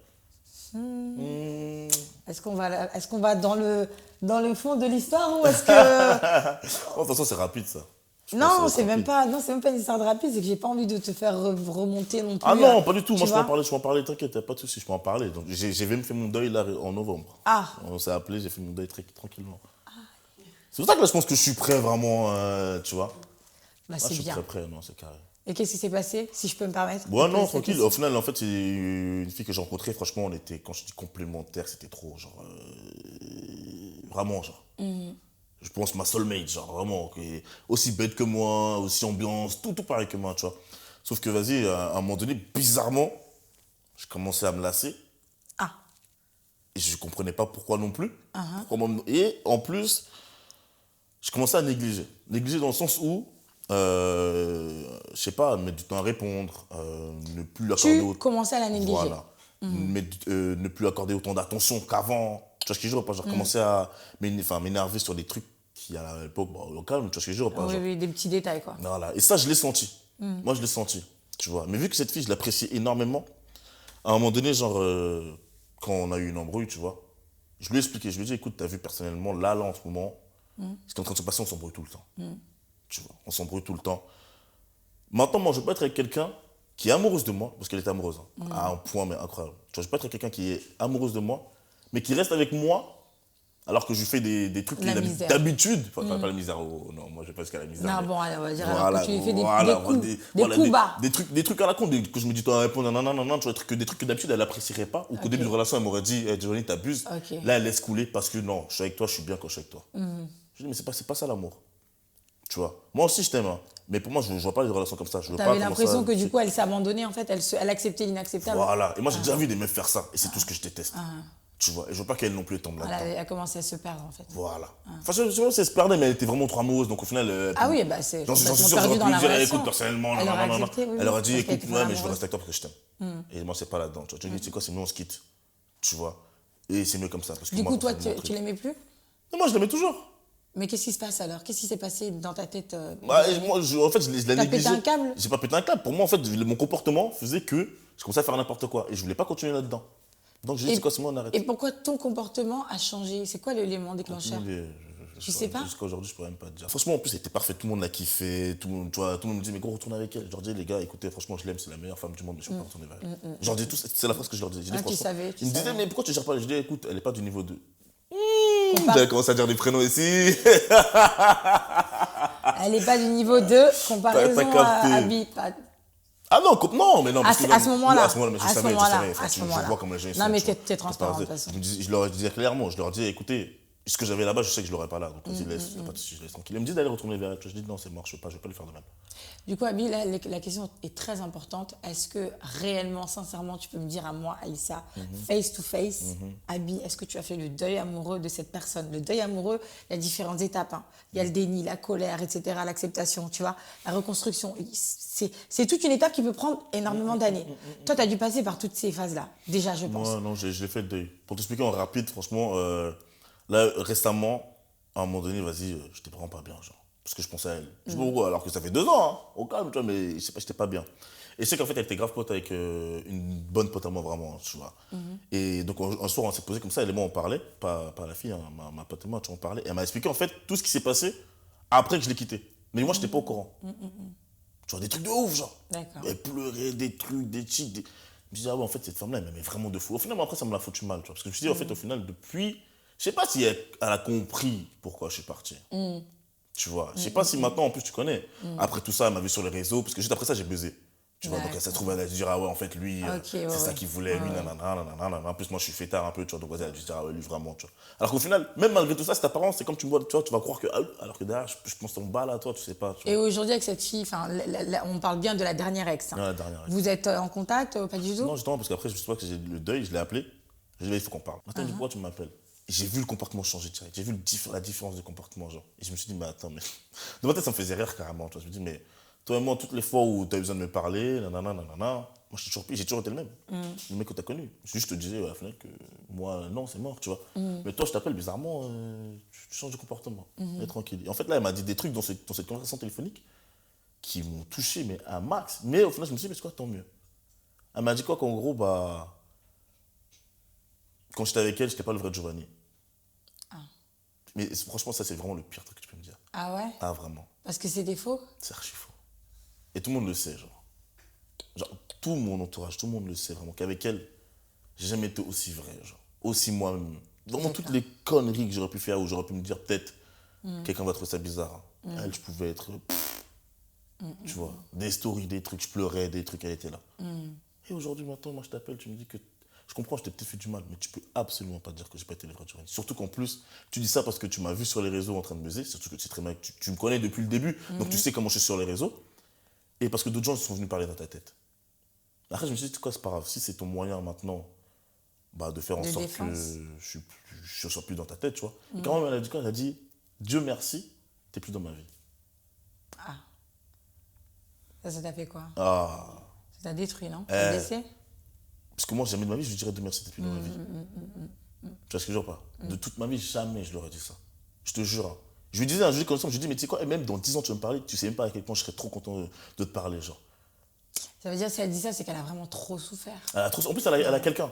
Est-ce qu'on va dans le fond de l'histoire ou est-ce que... Oh, de toute façon, c'est rapide, ça. Je pense Non, que c'est même rapide. pas, une histoire de rapide, c'est que j'ai pas envie de te faire remonter non plus. Ah non, pas du tout. tu Moi, je peux vois. en parler, t'inquiète, y a pas de souci, je peux en parler. Donc, j'ai même fait mon deuil là en novembre. Ah. On s'est appelé, j'ai fait mon deuil tranquillement. C'est pour ça que là, je pense que je suis prêt vraiment, tu vois. Bah, Là, c'est je suis bien. très prêt, non, c'est carré. Et qu'est-ce qui s'est passé, si je peux me permettre? Ouais, de non, poser cette tranquille. question. Au final, en fait, c'est une fille que j'ai rencontrée. Franchement, on était, quand je dis complémentaire, c'était trop, genre, vraiment, genre. Je pense ma soulmate, genre, vraiment, qui est aussi bête que moi, aussi ambiance, tout pareil que moi, tu vois. Sauf que, vas-y, à un moment donné, bizarrement, je commençais à me lasser. Ah. Et je comprenais pas pourquoi non plus. Uh-huh. Et en plus, je commençais à négliger. Négliger dans le sens où, je sais pas, mettre du temps à répondre, ne plus accorder Tu commençais à la négliger. Voilà. Ne plus accorder autant d'attention qu'avant. Tu vois ce que je veux dire? Genre, commencer à m'énerver sur des trucs qui, à l'époque, au calme, tu vois ce que je veux dire? Oui, Genre, oui, des petits détails, quoi. voilà. Et ça, je l'ai senti. Moi, je l'ai senti. Tu vois. Mais vu que cette fille, je l'appréciais énormément, à un moment donné, genre, quand on a eu une embrouille, tu vois, je lui ai expliqué. Je lui ai dit, écoute, t'as vu personnellement, là, en ce moment, ce qui est en train de se passer, on s'embrouille tout le temps. Tu vois, on s'embrouille tout le temps. Maintenant, moi, je peux être avec quelqu'un qui est amoureuse de moi, parce qu'elle est amoureuse, à un point, mais incroyable. Tu vois, je peux être avec quelqu'un qui est amoureuse de moi, mais qui reste avec moi, alors que je lui fais des trucs La misère. d'habitude. Enfin, pas la misère, non, moi, je vais pas jusqu'à la misère. Non, bon, allez, on va dire Voilà, alors que tu lui fais des voilà, coups bas. des trucs à la con, que je me dis, toi, réponds, non, tu vois, des trucs que d'habitude, elle n'apprécierait pas, ou qu'au début de relation, elle m'aurait dit, hey, Johnny, t'abuses. Ok. Là, elle laisse couler parce que non, je suis avec toi, je suis bien quand je suis avec toi. Je dis, mais c'est pas ça l'amour. Tu vois, moi aussi, je t'aime, hein. Mais pour moi, je ne vois pas les relations comme ça. Je veux pas T'avais commencer l'impression à- que du coup, elle s'est abandonnée, en fait, elle acceptait l'inacceptable. Voilà. Et moi, j'ai déjà vu des meufs faire ça. Et c'est tout ce que je déteste. Tu vois. Et je veux pas qu'elle non plus tombe là-dedans. Elle a commencé à se perdre, en fait. Voilà. Enfin, je sais pas si elle se perdait, mais elle était vraiment trop amoureuse. Donc au final. Ah oui, bah c'est J'en suis complètement sûr, perdu j'aurais dans pu la lui dire, relation. écoute, personnellement, Elle aurait non. accepté, oui, Elle aurait dit, parce qu'elle écoute, était ouais, mais je veux amoureuse. rester avec toi parce que je t'aime. Et moi, c'est pas là-dedans. Tu vois, tu dis, c'est quoi, c'est mieux, on se quitte. Tu vois. Et c'est mieux comme ça. Parce que Du moi, coup, toi, c'est mon tu truc. l'aimais plus? Non, moi, je l'aimais toujours. Mais qu'est-ce qui se passe alors? Qu'est-ce qui s'est passé dans ta tête? Bah, moi, en fait, je l'ai T'as pété négligé. un câble? J'ai pas pété un câble. Pour moi, en fait, mon comportement faisait que je commençais à faire n'importe quoi. Et je voulais pas continuer là-dedans. Donc, j'ai dit, c'est quoi, c'est moi, on arrête. Et pourquoi ton comportement a changé? C'est quoi l'élément déclencheur? Tu sais pas? Jusqu'à aujourd'hui, je pourrais même pas te dire. Franchement, en plus, c'était parfait. Tout le monde l'a kiffé. Tout le monde, tu vois, tout le monde me dit, mais gros, retourne avec elle. Je leur dis, les gars, écoutez, franchement, je l'aime, c'est la meilleure femme du monde, mais je peux pas retourner vers elle. Je leur dis tout, c'est la phrase que je leur dis. Je dis, Ah, tu franchement. savais, tu Ils me disaient, savais. mais pourquoi tu gères pas? Je dis, écoute, elle est pas du niveau 2. Compar- J'avais commencé à dire des prénoms ici. Elle n'est pas du niveau 2, comparaison T'as capté. à Abby. Ah non, non, mais non. parce À que ce moment-là. oui, à ce moment-là, mais je À ce savais. moment-là, Enfin, à ce je moment-là. vois comment les gens Non, sont, mais tu vois. t'es transparent, de toute façon. Je leur disais clairement, je leur disais, écoutez, ce que j'avais là-bas, je sais que je l'aurais pas là. Donc, vas-y, laisse, y a pas de souci, je laisse tranquille. Ils me disent d'aller retourner vers elle. Je dis, non, c'est mort, je vais pas lui faire de mal. Du coup, Abby, là, la question est très importante. Est-ce que réellement, sincèrement, tu peux me dire à moi, Aïssa, face to face, Abby, est-ce que tu as fait le deuil amoureux de cette personne? Le deuil amoureux, il y a différentes étapes, hein. Il y a le déni, la colère, etc., l'acceptation, tu vois, la reconstruction. C'est toute une étape qui peut prendre énormément d'années. Toi, tu as dû passer par toutes ces phases-là, déjà, je pense. Moi, non, je l'ai fait le deuil. Pour t'expliquer en rapide, franchement, là, récemment, à un moment donné, vas-y, j'étais vraiment pas bien, genre. Parce que je pensais à elle. Je sais pas pourquoi, alors que ça fait 2 ans, hein, au calme, tu vois, mais je sais pas, j'étais pas bien. Et je sais qu'en fait, elle était grave pote avec une bonne pote à moi, vraiment, tu vois. Et donc, un soir, on s'est posé comme ça, elle et moi, on parlait, pas la fille, hein, ma pote et moi, tu vois, on parlait. Et elle m'a expliqué, en fait, tout ce qui s'est passé après que je l'ai quitté. Mais moi, j'étais pas au courant. Tu vois, des trucs de ouf, genre. D'accord. Elle pleurait, des trucs, des chics. Je me disais, ah ouais, en fait, cette femme-là, elle m'aimait vraiment de fou. Au final, moi, après, ça me l'a foutu mal, tu vois. Parce que je me suis dit, en fait, au final, depuis. Je sais pas si elle a compris pourquoi je suis parti. Tu vois. Je sais pas si maintenant, en plus, tu connais. Après tout ça, elle m'a vu sur les réseaux, parce que juste après ça, j'ai buzzé. Tu vois, donc elle s'est trouvée, elle a dû dire, ah ouais, en fait, lui, c'est ça qu'il voulait, lui, nanana. En plus, moi, je suis fêtard un peu, tu vois, donc elle a dû dire, ah ouais, lui, vraiment, tu vois. Alors qu'au final, même malgré tout ça, cette apparence, c'est comme tu me vois, tu vois, tu vas croire que, ah, alors que derrière, je pense qu'on bat là, toi, tu sais pas. Tu vois. Et aujourd'hui, avec cette fille, on parle bien de la dernière ex. Hein. Ouais, la dernière ex. Vous êtes en contact, pas du tout? Non, justement, parce qu'après, je sais pas que j'ai le deuil, je l'ai appelé. Je lui ai dit, il faut qu'on parle. Attends, pourquoi tu m'appelles? Et j'ai vu le comportement changer direct. J'ai vu la différence de comportement, genre. Et je me suis dit, mais attends, mais. Dans ma tête, ça me faisait rire carrément. Tu vois. Je me dis, mais toi et moi, toutes les fois où tu as besoin de me parler, nanana, moi, j'ai toujours été le même. Le mec que tu as connu. Je te disais à la fenêtre que moi, non, c'est mort, tu vois. Mais toi, je t'appelle bizarrement, tu changes de comportement. Mais tranquille. Et en fait, là, elle m'a dit des trucs dans cette conversation téléphonique qui m'ont touché, mais à max. Mais au final, je me suis dit, mais c'est quoi, tant mieux. Elle m'a dit quoi, qu'en gros, bah. Quand j'étais avec elle, j'étais pas le vrai Giovanni. Mais franchement, ça, c'est vraiment le pire truc que tu peux me dire. Ah ouais? Ah, vraiment. Parce que c'est des faux? C'est archi faux. Et tout le monde le sait, genre. Genre, tout mon entourage, tout le monde le sait, vraiment. Qu'avec elle, j'ai jamais été aussi vrai, genre. Aussi moi-même. Vraiment, toutes les conneries que j'aurais pu faire, ou j'aurais pu me dire, peut-être, quelqu'un va trouver ça bizarre. Elle, je pouvais être. Tu vois, des stories, des trucs, je pleurais, des trucs, elle était là. Et aujourd'hui, maintenant, moi, je t'appelle, tu me dis que. Je comprends, je t'ai peut-être fait du mal, mais tu peux absolument pas dire que j'ai pas été le vrai Giovanni. Surtout qu'en plus, tu dis ça parce que tu m'as vu sur les réseaux en train de baiser, surtout que tu sais très bien que tu me connais depuis le début, donc tu sais comment je suis sur les réseaux. Et parce que d'autres gens sont venus parler dans ta tête. Après, je me suis dit, quoi, c'est pas grave. Si c'est ton moyen maintenant de faire en sorte défense. que je ne sois plus dans ta tête, tu vois. Et quand même, elle a dit, Dieu merci, t'es plus dans ma vie. Ah. Ça t'a fait quoi? Ah. Ça t'a détruit, non? T'as blessé? Parce que moi, jamais de ma vie, je lui dirais Dieu merci, t'es plus dans ma vie. Tu vois ce que je veux dire ou pas? De toute ma vie, jamais je leur ai dit ça. Je te jure. Hein. Je lui disais un jour comme ça, je lui dis, mais tu sais quoi, et même dans 10 ans, tu vas me parler, tu sais même pas à quel point je serais trop content de te parler, genre. Ça veut dire, si elle dit ça, c'est qu'elle a vraiment trop souffert. En plus, elle a quelqu'un.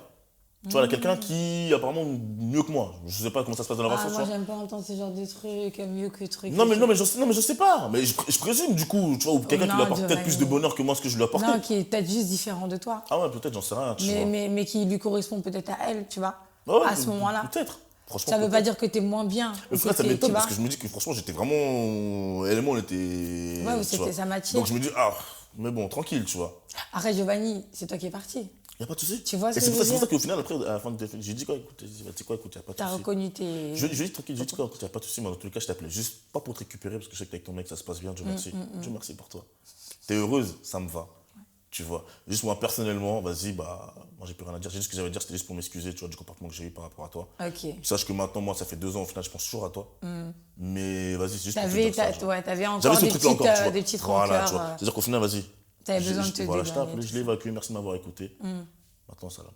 Tu vois, elle a quelqu'un qui, apparemment, mieux que moi. Je sais pas comment ça se passe dans la relation, Moi, j'aime pas entendre ce genre de trucs, mieux que trucs. Non, mais je sais pas. Mais je présume, du coup, tu vois, ou quelqu'un qui lui apporte peut-être plus de bonheur que moi, ce que je lui apporte. Non, qui est peut-être juste différent de toi. Ah ouais, peut-être, j'en sais rien, tu vois. Mais qui lui correspond peut-être à elle, tu vois, Ouais, à ce moment-là. Peut-être. Franchement, Ça veut pas dire que t'es moins bien. Mais frère, ça m'étonne parce que tu je me dis que franchement, j'étais vraiment. Elle et moi, on était. Ouais, tu vois. ça m'attire. Donc je me dis, mais bon, tranquille, tu vois. Arrête, Giovanni, c'est toi qui es parti. Y a pas de souci. Tu vois ce et que c'est je pour veux ça dire? qu'au final, après, à la fin de téléphone, j'ai dit quoi, écoute, y a pas de T'as souci. reconnu tes. Je dis tranquille, j'ai dit quoi, écoute, y a pas de souci, mais dans tous les cas, je t'appelais juste pas pour te récupérer parce que je sais qu'avec ton mec, ça se passe bien, Dieu merci. Dieu merci pour toi. T'es heureuse, ça me va. Tu vois. Juste moi, personnellement, vas-y, moi, j'ai plus rien à dire. J'ai dit ce que j'avais à dire, c'était juste pour m'excuser, tu vois, du comportement que j'ai eu par rapport à toi. Ok. Sache que maintenant, moi, ça fait 2 ans, au final, je pense toujours à toi. Mais vas-y, c'est juste pour te T'avais dire ça, genre. encore J'avais ce des truc-là encore, tu vois. des petites Voilà, rancœurs. tu vois. C'est-à-dire qu'au final, vas-y. T'avais besoin de te Voilà, je t'ai dédouaner, appelé, tout je l'ai évacué, merci de m'avoir écouté. Maintenant, ça là.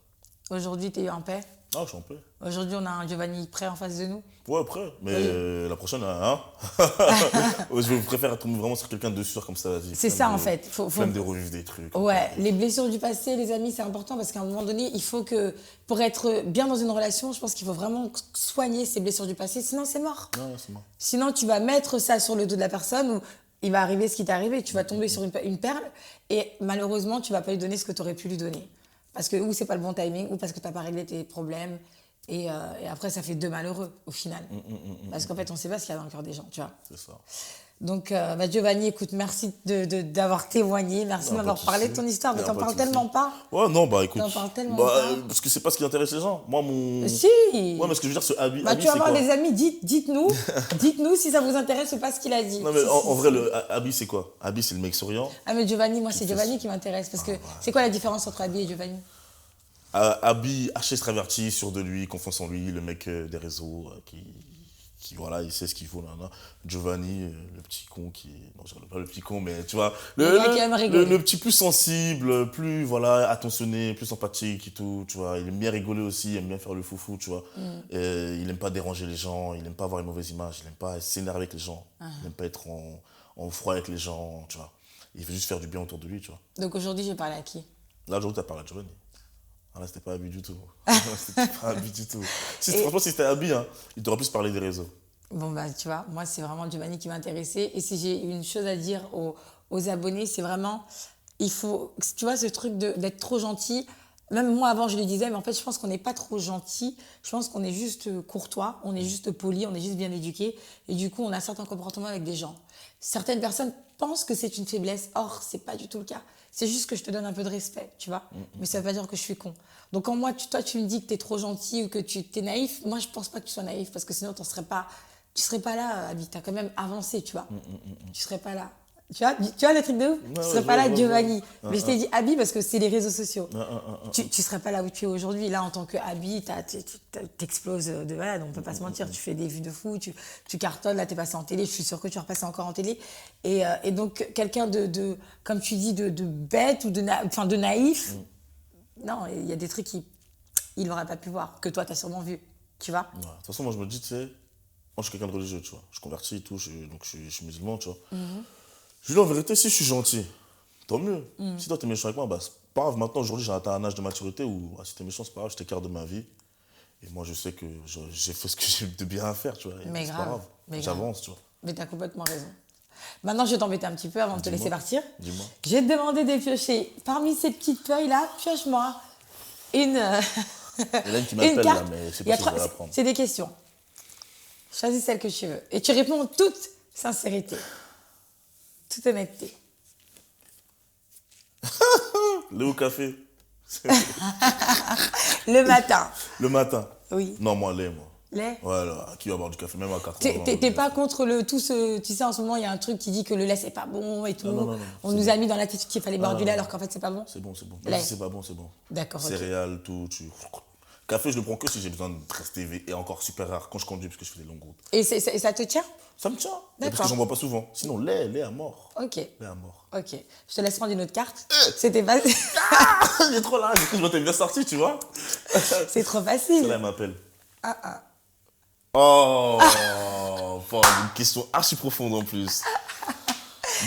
Aujourd'hui, t'es en paix. Ah, je suis en paix. Aujourd'hui, on a un Giovanni prêt en face de nous. Ouais, après. Mais la prochaine, hein. Je préfère être vraiment sur quelqu'un de sûr comme ça, vas-y. C'est ça, en fait. Faut Flemme de revivre des trucs. Ouais, les blessures du passé, les amis, c'est important parce qu'à un moment donné, il faut que, pour être bien dans une relation, je pense qu'il faut vraiment soigner ces blessures du passé, sinon c'est mort. Non, c'est mort. Sinon, tu vas mettre ça sur le dos de la personne où il va arriver ce qui t'est arrivé, tu vas tomber sur une perle et malheureusement, tu vas pas lui donner ce que tu aurais pu lui donner. Parce que ou c'est pas le bon timing, ou parce que tu n'as pas réglé tes problèmes. Et après, ça fait 2 malheureux au final. Parce qu'en fait, on ne sait pas ce qu'il y a dans le cœur des gens, tu vois. C'est ça. Donc, Giovanni, écoute, merci d'avoir témoigné, merci de m'avoir parlé de ton histoire, mais t'en parles tellement pas. Ouais, non, écoute. T'en parles tellement pas. Parce que c'est pas ce qui intéresse les gens. Moi, mon. Si. Ouais, mais ce que je veux dire, ce Abi, Tu vas voir les amis, dites-nous si ça vous intéresse ou pas ce qu'il a dit. Non, mais en vrai, le Abi, c'est quoi? Abi, c'est le mec souriant. Ah, mais Giovanni, moi, c'est Giovanni qui m'intéresse. Parce que c'est quoi la différence entre Abi et Giovanni? Abi, archi extraverti, sûr de lui, confiance en lui, le mec des réseaux qui voilà, il sait ce qu'il faut. Là. Giovanni, le petit con qui... Non, je ne pas le petit con, mais tu vois, le petit plus sensible, plus voilà, attentionné, plus sympathique et tout, tu vois. Il aime bien rigoler aussi, il aime bien faire le foufou, tu vois. Il n'aime pas déranger les gens, il n'aime pas avoir une mauvaise image, il n'aime pas s'énerver avec les gens, il n'aime pas être en froid avec les gens, tu vois. Il veut juste faire du bien autour de lui, tu vois. Donc aujourd'hui, je vais parler à qui? Là, aujourd'hui, tu as parlé à Giovanni. Ah là, c'était pas Abi du tout. C'était pas Abi du tout. Franchement, si c'était Abi, hein, il t'aurait plus parlé des réseaux. Bon, tu vois, moi, c'est vraiment Giovanni qui m'intéressait. Et si j'ai une chose à dire aux abonnés, c'est vraiment, il faut, tu vois, ce truc d'être trop gentil. Même moi, avant, je lui disais, mais en fait, je pense qu'on n'est pas trop gentil. Je pense qu'on est juste courtois, on est juste poli, on est juste bien éduqué. Et du coup, on a certains comportements avec des gens. Certaines personnes pensent que c'est une faiblesse. Or, c'est pas du tout le cas. C'est juste que je te donne un peu de respect, tu vois. Mais ça veut pas dire que je suis con. Donc, quand moi, toi, tu me dis que tu es trop gentil ou que tu es naïf, moi, je pense pas que tu sois naïf parce que sinon, tu serais pas là, Abi. Tu as quand même avancé, tu vois. Tu serais pas là. Tu vois le truc de ouf? Tu serais pas là, Giovanni. Mais je t'ai dit Abi parce que c'est les réseaux sociaux. Tu serais pas là où tu es aujourd'hui. Là, en tant que Abi, t'exploses de voilà, donc on peut pas se mentir. Tu fais des vues de fou, tu cartonnes. Là, t'es passé en télé. Je suis sûre que tu vas repasser encore en télé. Et donc, quelqu'un de, comme tu dis, de bête ou de naïf. Non, il y a des trucs qu'il n'aurait pas pu voir, que toi, t'as sûrement vu. Tu vois? Ouais. De toute façon, moi, je me dis, tu sais, moi, je suis quelqu'un de religieux, tu vois. Je convertis et tout, donc je suis musulman, tu vois. Je dis en vérité, si je suis gentil, tant mieux. Si toi t'es méchant avec moi, c'est pas grave. Maintenant, aujourd'hui, j'ai atteint un âge de maturité où si t'es méchant, c'est pas grave, je t'écarte de ma vie. Et moi, je sais que j'ai fait ce que j'ai de bien à faire, tu vois. Mais c'est grave, pas grave. J'avance, tu vois. Mais t'as complètement raison. Maintenant, je vais t'embêter un petit peu avant de te laisser partir. Dis-moi. Je vais te demander de piocher. Parmi ces petites feuilles-là, pioche-moi une Il y en a une qui m'appelle, là, mais je sais pas si je vais la prendre. C'est des questions. Choisis celle que tu veux. Et tu réponds en toute sincérité. Toute honnêteté. Le au café. Le matin. Le matin. Oui. Non, moi, lait, moi. Lait. Voilà, qui va boire du café, même à 4 ans. T'es pas contre tout ce... Tu sais, en ce moment, il y a un truc qui dit que le lait, c'est pas bon et tout. Non, On nous a mis dans l'attitude qu'il fallait boire du lait alors qu'en fait, c'est pas bon. C'est bon, c'est bon. Lait. Même si c'est pas bon, c'est bon. D'accord, ok. Céréales, tout, Café, je le prends que si j'ai besoin de rester éveillé. Et encore super rare quand je conduis parce que je fais des longues routes. Et ça te tient? Ça me tient. Mais parce D'accord. que j'en bois pas souvent. Sinon, lait à mort. Ok. Lait à mort. Ok. Je te laisse prendre une autre carte. C'était pas... Il est trop là. Du coup, je m'étais bien sorti, tu vois. C'est trop facile. Celle-là, elle m'appelle. Ah. Oh, bon, une question archi profonde en plus.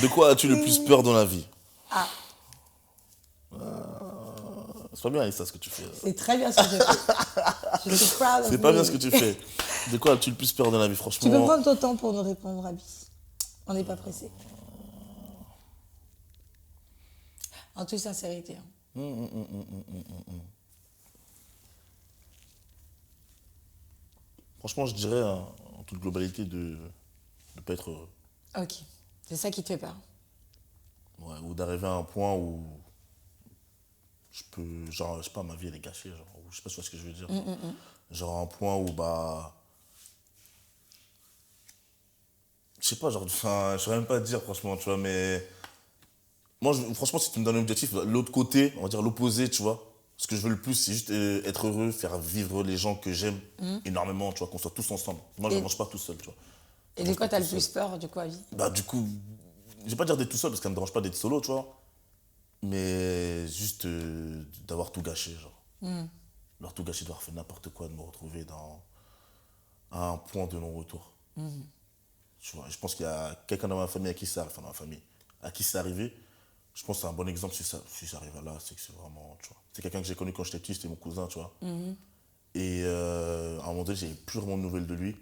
De quoi as-tu le plus peur dans la vie? C'est pas bien, Aïssa, ce que tu fais. C'est très bien ce que je fais. Je suis proud of C'est pas me. bien ce que tu fais. De quoi as-tu le plus peur dans la vie, franchement? Tu peux prendre ton temps pour nous répondre, Rabi. On n'est pas pressé. En toute sincérité. Hein. Franchement, je dirais, en toute globalité, de ne pas être heureux. Ok. C'est ça qui te fait peur. Ouais, ou d'arriver à un point où je peux, genre, je sais pas, ma vie elle est gâchée, genre, ou je sais pas ce que je veux dire. Genre un point où, je sais pas, genre, enfin, je saurais même pas te dire, franchement, tu vois, mais moi, franchement, si tu me donnes un objectif, l'autre côté, on va dire l'opposé, tu vois, ce que je veux le plus, c'est juste être heureux, faire vivre les gens que j'aime énormément, tu vois, qu'on soit tous ensemble. Moi, je ne mange pas tout seul, tu vois. Et de quoi t'as le plus peur, du coup, à vie? Du coup, je vais pas dire d'être tout seul, parce que ça me dérange pas d'être solo, tu vois. Mais juste d'avoir tout gâché, genre. D'avoir tout gâché, d'avoir fait n'importe quoi, de me retrouver à un point de non-retour. Tu vois, je pense qu'il y a quelqu'un dans ma famille à qui ça arrivé. Je pense que c'est un bon exemple si ça arrive là, c'est que c'est vraiment, tu vois. C'est quelqu'un que j'ai connu quand j'étais petit, c'était mon cousin, tu vois. Et à un moment donné, j'ai plus vraiment de nouvelles de lui.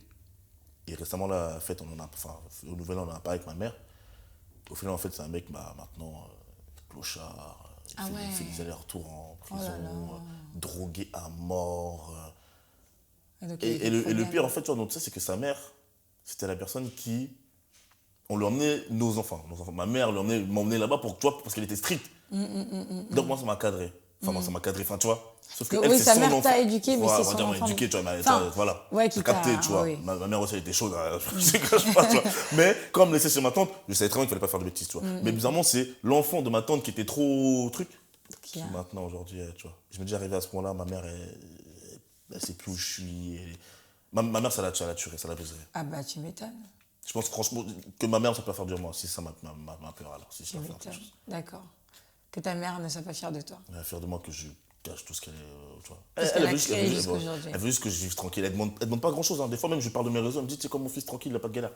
Et récemment, là, en fait, au nouvel an, on en a parlé avec ma mère. Au final, en fait, c'est un mec, maintenant, clochard, il fait des allers-retours en prison, drogué à mort. Et le pire, en fait, tu vois, donc, tu sais, c'est que sa mère, c'était la personne qui... On lui emmenait nos enfants. Ma mère m'emmenait là-bas parce qu'elle était stricte. Donc moi, ça m'a cadré. Ça m'a cadré, tu vois. Sauf que Oui, c'est sa son mère enfant. t'a éduqué, mais c'est on va son dire, enfant. éduqué, tu vois, voilà. Ouais, T'as capté, tu vois. oui. Ma mère aussi, elle était chaude, je ne cache pas, tu vois. Mais quand on me laissait chez ma tante, je savais très bien qu'il ne fallait pas faire de bêtises, tu vois. Mais bizarrement, c'est l'enfant de ma tante qui était trop truc. Qui maintenant, aujourd'hui, tu vois. Je me dis, arrivé à ce point-là, ma mère, elle sait plus où je suis. Ma mère, ça l'a tué, ça l'a brisé. Ah bah, tu m'étonnes. Je pense franchement que ma mère ne soit pas fière de moi, si ça m'a peur alors, si je dois faire quelque chose. D'accord. Que ta mère ne soit pas fière de toi. Elle est fière de moi que je cache tout ce qu'elle est, tu vois. Elle veut juste que je vive tranquille, elle demande pas grand chose, hein. Des fois même je lui parle de mes réseaux, elle me dit, tu sais comme mon fils tranquille, il n'a pas de galère.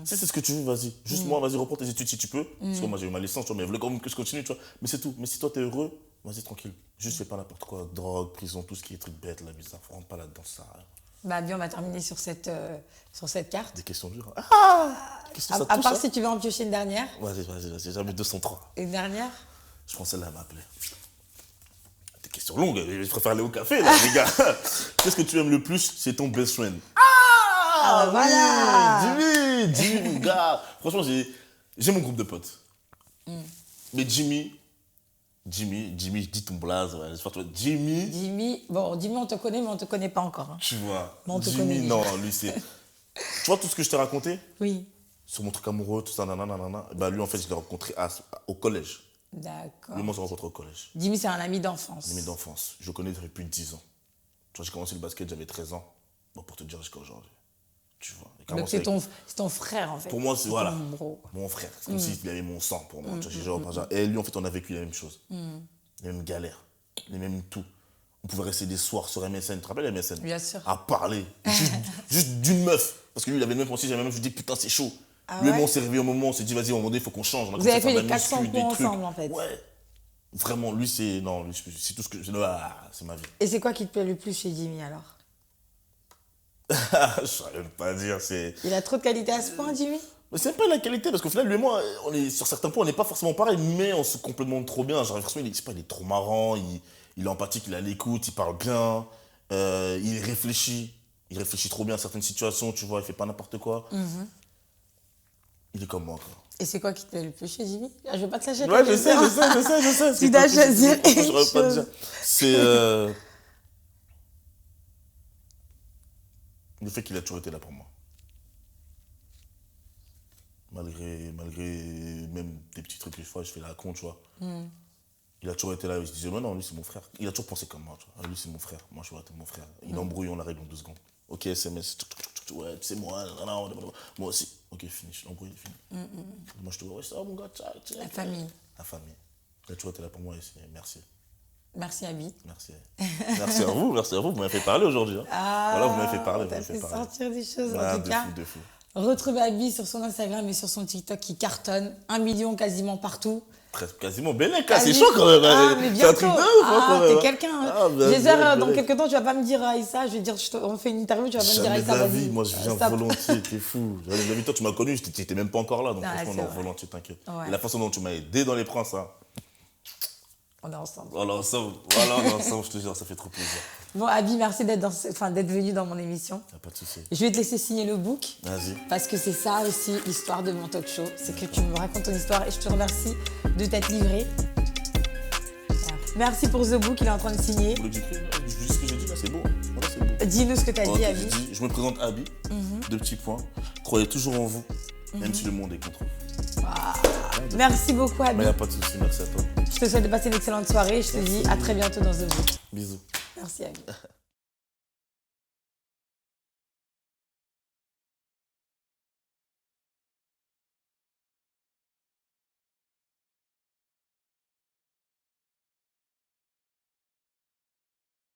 Si c'est ce que tu veux, vas-y. Juste moi, vas-y, reprends tes études si tu peux. Parce que moi j'ai eu ma licence, tu vois, mais elle voulait quand même que je continue, tu vois. Mais c'est tout. Mais si toi t'es heureux, vas-y tranquille. Juste fais pas n'importe quoi, drogue, prison, tout ce qui est truc bête, là, bizarre, rentre pas là-dedans, ça. Bah bien, on va terminer sur cette carte. Des questions dures. À part si tu veux en piocher une dernière. Vas-y, j'ai mis 203. Une dernière. Je pense celle-là, elle m'a appelé. Des questions longues, je préfère aller au café, là, les gars. Qu'est-ce que tu aimes le plus, c'est ton best friend? Voilà. Jimmy, mon gars. Franchement, j'ai mon groupe de potes. Mais Jimmy, dis ton blaze, ouais, j'espère que toi. Jimmy, on te connaît, mais on te connaît pas encore. Hein. Tu vois. Bon, on te Jimmy, connaît déjà. non, lui, c'est. Tu vois tout ce que je t'ai raconté? Oui. Sur mon truc amoureux, tout ça, nanana. Bah, lui, en fait, je l'ai rencontré au collège. D'accord. Lui, moi, on s'est rencontré au collège. Jimmy, c'est un ami d'enfance. Un ami d'enfance. Je le connais depuis plus de 10 ans. Tu vois, j'ai commencé le basket, j'avais 13 ans. Bon, pour te dire jusqu'à aujourd'hui. Tu vois. Donc, c'est ton frère, en fait. Pour moi, c'est voilà. Ton bro. Mon frère. C'est comme s'il avait mon sang pour moi. Tu vois, et lui, en fait, on a vécu la même chose. Les mêmes galères. Les mêmes tout. On pouvait rester des soirs sur MSN. Tu te rappelles MSN? Bien sûr. À parler. juste d'une meuf. Parce que lui, il avait le même pensée, j'avais même, je lui dis, putain, c'est chaud. Ah lui et ouais? moi, on s'est réveillé au moment, on s'est dit, vas-y, au moment donné, il faut qu'on change. Vous avez fait les 400 coups ensemble, en fait. Ouais. Vraiment, lui, c'est. Non, lui, c'est tout ce que. C'est ma vie. Et c'est quoi qui te plaît le plus chez Jimmy, alors? Je saurais même pas dire, c'est. Il a trop de qualité à ce point, Jimmy? Mais c'est même pas la qualité, parce qu'au final, lui et moi, sur certains points, on n'est pas forcément pareil, mais on se complémente trop bien. J'ai l'impression qu'il est trop marrant, il est empathique, il est à l'écoute, il parle bien, il réfléchit. Il réfléchit trop bien à certaines situations, tu vois, il fait pas n'importe quoi. Il est comme moi, quoi. Et c'est quoi qui te plaît le plus chez Jimmy? Je vais pas te lâcher. Ouais, je sais. Tu dois choisir une J'aurais pas te dire. chose. C'est. Le fait qu'il a toujours été là pour moi. Malgré même des petits trucs, des fois, je fais la con, tu vois. Il a toujours été là, il se disait, mais non, lui, c'est mon frère. Il a toujours pensé comme moi, tu vois. Ah, lui, c'est mon frère. Moi, je suis mon frère. Il embrouille, on la règle en 2 secondes. Ok, SMS, ouais, c'est moi, moi aussi. Ok, fini, l'embrouille est fini. Moi, je te vois, ouais, ça, mon gars, tcha. La famille. La famille. Il a toujours été là pour moi, et merci. Merci, Abi. Merci. Merci à vous, vous m'avez fait parler aujourd'hui. Hein. Voilà, vous m'avez fait parler. T'as fait sortir des choses, Ah, en tout cas. de fou. Retrouvez Abi sur son Instagram et sur son TikTok qui cartonne. 1 million quasiment partout. Presque quasiment Belenka, c'est Abi- chaud quand même. Ah, mais C'est un bientôt. truc de ouf, hein, quand même. T'es quelqu'un. Hein. Ah, ben, J'espère, dans Belek. quelques temps, tu vas pas me dire Aïssa. Je vais dire, on fait une interview, tu vas pas me dire Jamais de Aïssa, la vas-y. vie, moi je viens Stop. volontiers, t'es fou. J'avais toi, tu m'as connu, t'étais même pas encore là, donc Ah, franchement, c'est non, vrai. volontiers, t'inquiète. Ouais. Et la façon dont tu m'as aidé dans les princes, hein. On est ensemble. Voilà, ensemble, je te jure, ça fait trop plaisir. Bon, Abi, merci d'être venu dans mon émission. Y'a pas de souci. Je vais te laisser signer le book. Vas-y. Parce que c'est ça aussi l'histoire de mon talk show. C'est que tu me racontes ton histoire et je te remercie de t'être livré. Voilà. Merci pour The Book, il est en train de signer. Vous voulez que j'écrive? Juste ce que j'ai dit là, c'est beau. Voilà, c'est beau. Dis-nous ce que tu as Ok, dit, j'ai Abi. dit, je me présente Abi, 2 petits points. Croyez toujours en vous, même si le monde est contre vous. Merci beaucoup, Abi. Mais y'a pas de souci, merci à toi. Je te souhaite de passer une excellente soirée. Je te dis à très bientôt dans The Book. Bisous. Merci, Abi.